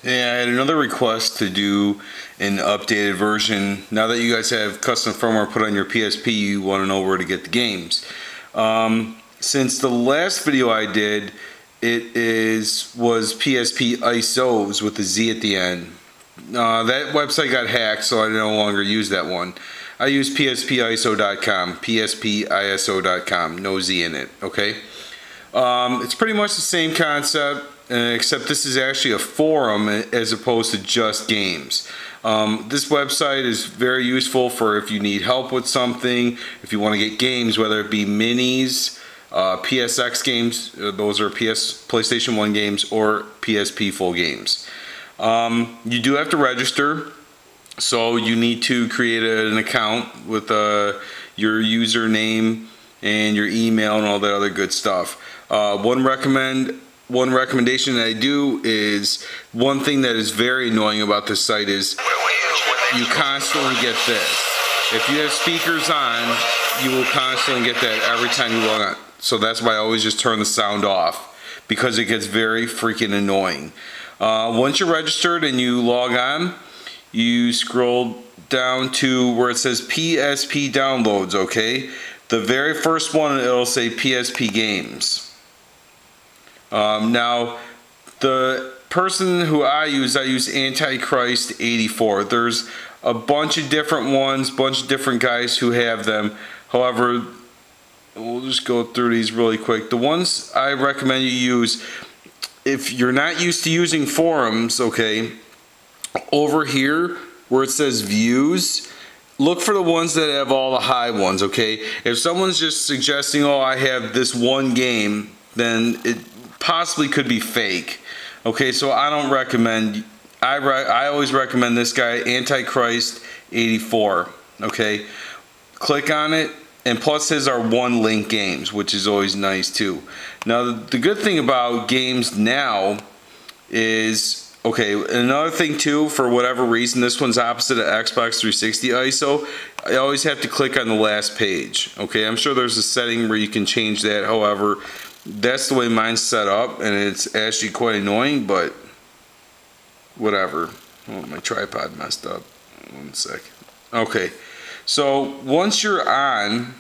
Yeah, I had another request to do an updated version. Now that you guys have custom firmware put on your PSP, you want to know where to get the games. Since the last video I did, was PSP ISOs with the Z at the end. That website got hacked, so I no longer use that one. I use pspiso.com, pspiso.com, no Z in it, okay? It's pretty much the same concept, except this is actually a forum as opposed to just games. This website is very useful for if you need help with something, if you want to get games, whether it be minis, PSX games, those are PlayStation 1 games, or PSP full games. You do have to register, so you need to create an account with your username and your email and all that other good stuff. One recommendation that I do is, one thing that is very annoying about this site is you constantly get this. If you have speakers on, you will constantly get that every time you log on. So that's why I always just turn the sound off, because it gets very freaking annoying. Once you're registered and you log on, you scroll down to where it says PSP downloads, okay? The very first one, it'll say PSP games. Now, the person who I use Antichrist 84. There's a bunch of different ones, bunch of different guys who have them. However, we'll just go through these really quick. The ones I recommend you use, if you're not used to using forums, okay, over here where it says views, look for the ones that have all the high ones, okay? If someone's just suggesting, oh, I have this one game, then it possibly could be fake. Okay, so I don't recommend, I always recommend this guy, Antichrist 84, okay? Click on it, and plus his are one link games, which is always nice too. Now the good thing about games now is, okay, another thing too, for whatever reason, this one's opposite of Xbox 360 ISO. I always have to click on the last page. Okay, I'm sure there's a setting where you can change that. However, that's the way mine's set up, and it's actually quite annoying, but whatever. Oh, my tripod messed up. One sec. Okay, so once you're on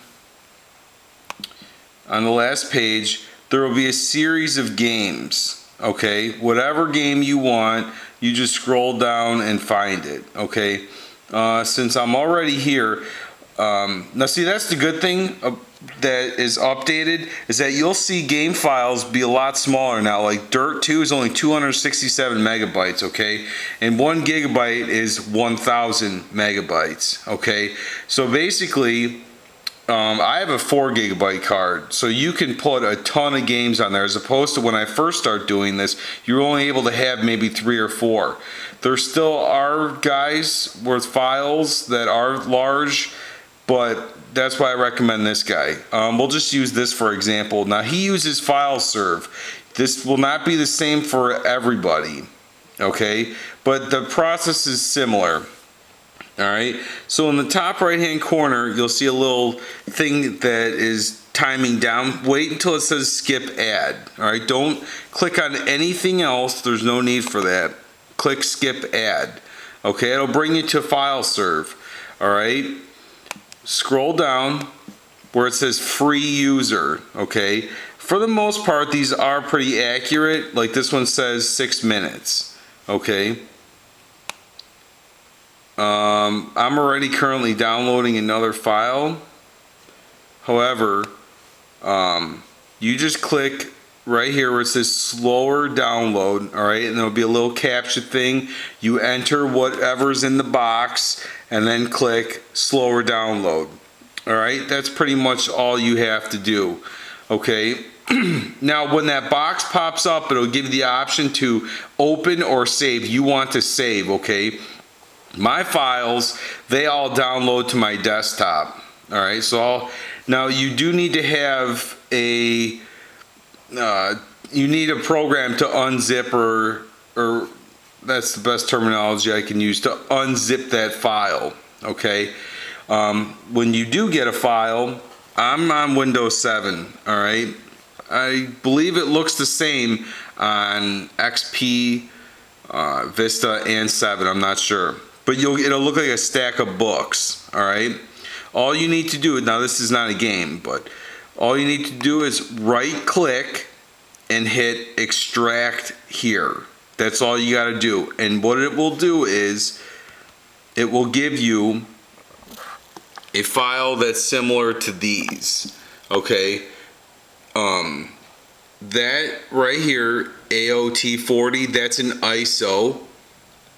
the last page, there will be a series of games. Okay, whatever game you want, you just scroll down and find it. Okay, since I'm already here, now see, that's the good thing that is updated, is that you'll see game files be a lot smaller now. Like Dirt 2 is only 267 megabytes, okay, and 1 gigabyte is 1000 megabytes. Okay, so basically I have a 4 gigabyte card, so you can put a ton of games on there, as opposed to when I first started doing this, you're only able to have maybe 3 or 4. There still are guys with files that are large, but that's why I recommend this guy. We'll just use this for example. Now he uses FileServe. This will not be the same for everybody, okay, but the process is similar. Alright, so in the top right hand corner you'll see a little thing that is timing down. Wait until it says skip ad. Alright, don't click on anything else, there's no need for that. Click skip ad. Okay, it'll bring you to FileServe. Alright, scroll down where it says free user. Okay, for the most part these are pretty accurate. Like this one says 6 minutes. Okay, I'm already currently downloading another file. However, you just click right here where it says slower download, alright, and there'll be a little captcha thing. You enter whatever's in the box and then click slower download. Alright, that's pretty much all you have to do. Okay, now when that box pops up, it'll give you the option to open or save. You want to save, okay? My files, they all download to my desktop. Alright, so now you do need to have a you need a program to unzip, or that's the best terminology I can use, to unzip that file. Okay, when you do get a file, I'm on Windows 7. Alright, I believe it looks the same on XP Vista and 7, I'm not sure. But it'll look like a stack of books, all right? All you need to do, now this is not a game, but all you need to do is right click and hit extract here. That's all you gotta do. And what it will do is, it will give you a file that's similar to these, okay? That right here, AOT40, that's an ISO.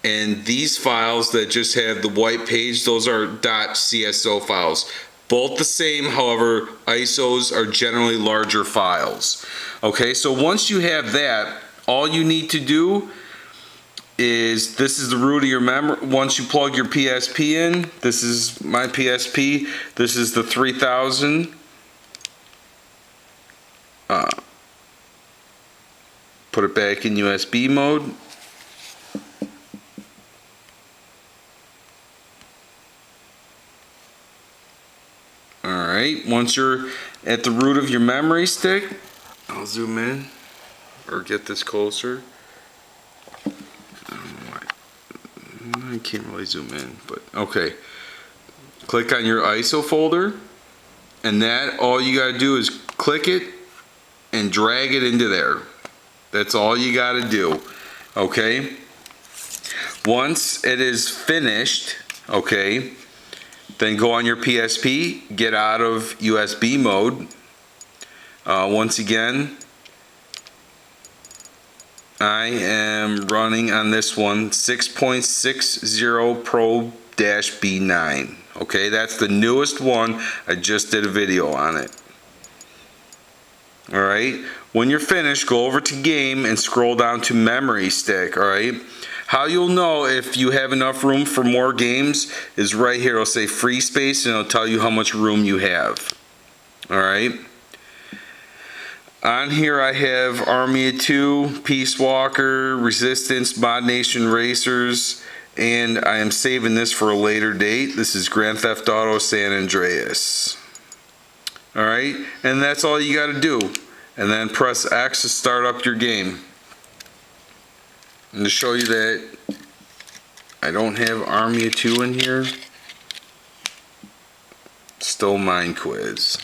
And these files that just have the white page, those are .cso files. Both the same, however, ISOs are generally larger files. Okay, so once you have that, all you need to do is, this is the root of your memory. Once you plug your PSP in, this is my PSP, this is the 3000. Put it back in USB mode. Alright, once you're at the root of your memory stick, I'll zoom in or get this closer. I can't really zoom in, but okay. Click on your ISO folder, and that, all you gotta do is click it and drag it into there. That's all you gotta do, okay? Once it is finished, okay, then go on your PSP, get out of USB mode. Once again, I am running on this one 6.60 Pro-B9. Okay, that's the newest one. I just did a video on it. Alright, when you're finished, go over to game and scroll down to memory stick. Alright, how you'll know if you have enough room for more games is right here. It'll say free space and it'll tell you how much room you have. Alright, on here I have Army of Two, Peace Walker, Resistance, Mod Nation Racers, and I am saving this for a later date. This is Grand Theft Auto San Andreas. Alright, and that's all you gotta do. And then press X to start up your game. And to show you that I don't have Army of Two in here, still Mind Quiz.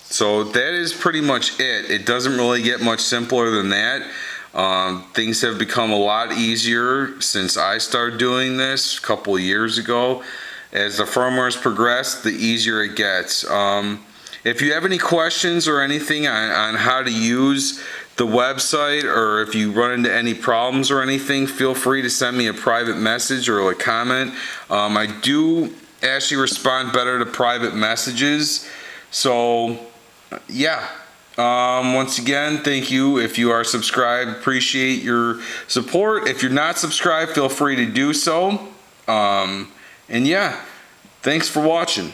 So that is pretty much it. It doesn't really get much simpler than that. Things have become a lot easier since I started doing this a couple of years ago. As the firmware has progressed, the easier it gets. If you have any questions or anything on how to use the website, or if you run into any problems or anything, feel free to send me a private message or a comment. I do actually respond better to private messages. So yeah, once again, thank you. If you are subscribed, appreciate your support. If you're not subscribed, feel free to do so. And yeah, thanks for watching.